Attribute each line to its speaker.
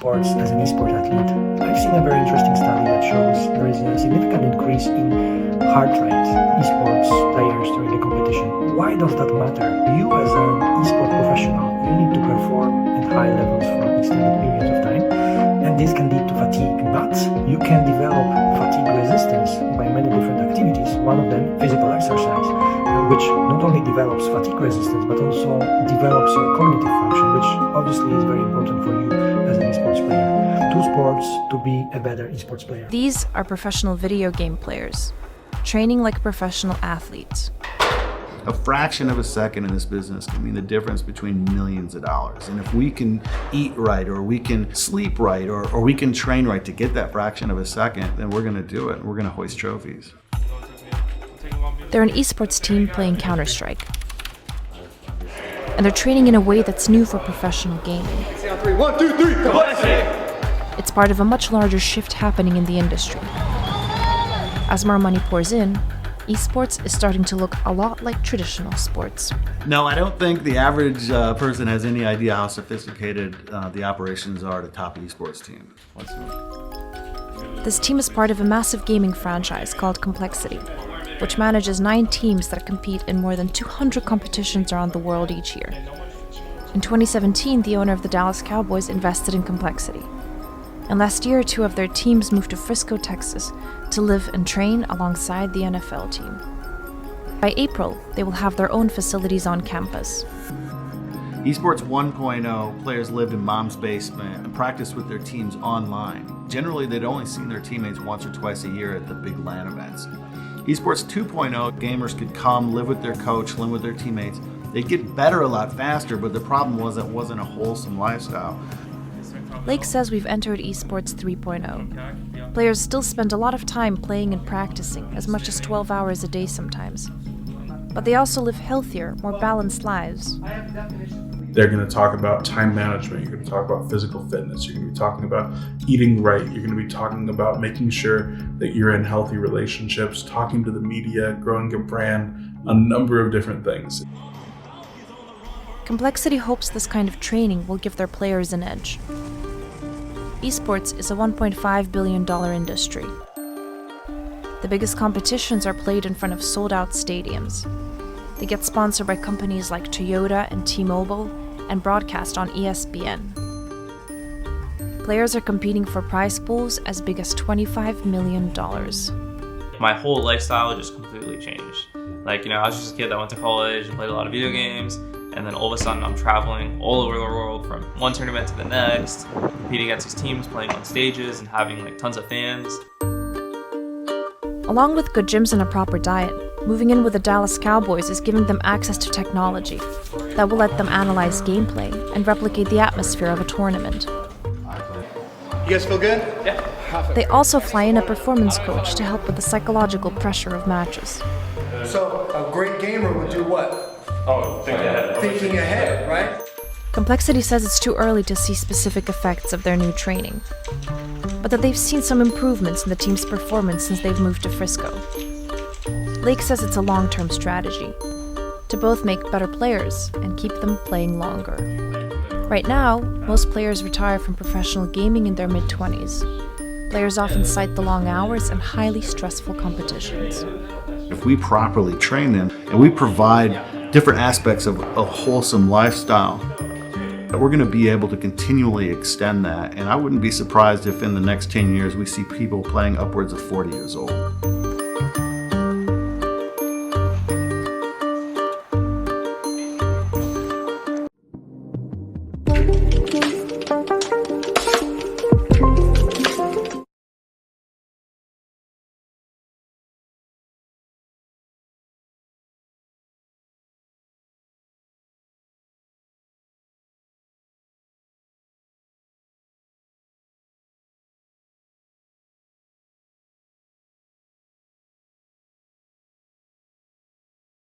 Speaker 1: esports as an esport athlete, I've seen a very interesting study that shows there is a significant increase in heart rate esports players during the competition. Why does that matter? You as an esport professional, you need to perform at high levels for extended periods of time, and this can lead to fatigue, but you can develop fatigue resistance by many different activities. One of them, physical exercise, which not only develops fatigue resistance, but also develops your cognitive function, which obviously is very important for you as an esports player. Two sports to be a better esports player.
Speaker 2: These are professional video game players, training like professional athletes.
Speaker 3: A fraction of a second in this business can mean the difference between millions of dollars. And if we can eat right, or we can sleep right, or we can train right to get that fraction of a second, then we're gonna do it. We're gonna hoist trophies.
Speaker 2: They're an esports team playing Counter-Strike. And they're training in a way that's new for professional gaming.
Speaker 4: 1, 2, 3,
Speaker 2: It's part of a much larger shift happening in the industry. As more money pours in, esports is starting to look a lot like traditional sports.
Speaker 3: No, I don't think the average person has any idea how sophisticated the operations are at a top esports team.
Speaker 2: This team is part of a massive gaming franchise called Complexity, which manages 9 teams that compete in more than 200 competitions around the world each year. In 2017, the owner of the Dallas Cowboys invested in Complexity. And last year, 2 of their teams moved to Frisco, Texas, to live and train alongside the NFL team. By April, they will have their own facilities on campus.
Speaker 3: Esports 1.0, players lived in mom's basement and practiced with their teams online. Generally, they'd only seen their teammates once or twice a year at the big LAN events. Esports 2.0, gamers could come, live with their coach, live with their teammates. They'd get better a lot faster, but the problem was it wasn't a wholesome lifestyle.
Speaker 2: Lake says we've entered esports 3.0. Players still spend a lot of time playing and practicing, as much as 12 hours a day sometimes. But they also live healthier, more balanced lives.
Speaker 5: They're going to talk about time management, you're going to talk about physical fitness, you're going to be talking about eating right, you're going to be talking about making sure that you're in healthy relationships, talking to the media, growing a brand, a number of different things.
Speaker 2: Complexity hopes this kind of training will give their players an edge. Esports is a $1.5 billion industry. The biggest competitions are played in front of sold-out stadiums. They get sponsored by companies like Toyota and T-Mobile and broadcast on ESPN. Players are competing for prize pools as big as $25 million.
Speaker 6: My whole lifestyle just completely changed. I was just a kid that went to college and played a lot of video games, and then all of a sudden I'm traveling all over the world from one tournament to the next, competing against these teams, playing on stages, and having tons of fans.
Speaker 2: Along with good gyms and a proper diet, moving in with the Dallas Cowboys is giving them access to technology that will let them analyze gameplay and replicate the atmosphere of a tournament.
Speaker 4: You guys feel good?
Speaker 6: Yeah.
Speaker 2: They also fly in a performance coach to help with the psychological pressure of matches.
Speaker 4: So a great gamer would do what? Thinking ahead, right?
Speaker 2: Complexity says it's too early to see specific effects of their new training, but that they've seen some improvements in the team's performance since they've moved to Frisco. Lake says it's a long-term strategy to both make better players and keep them playing longer. Right now, most players retire from professional gaming in their mid-20s. Players often cite the long hours and highly stressful competitions.
Speaker 3: If we properly train them and we provide different aspects of a wholesome lifestyle, we're going to be able to continually extend that. And I wouldn't be surprised if in the next 10 years we see people playing upwards of 40 years old.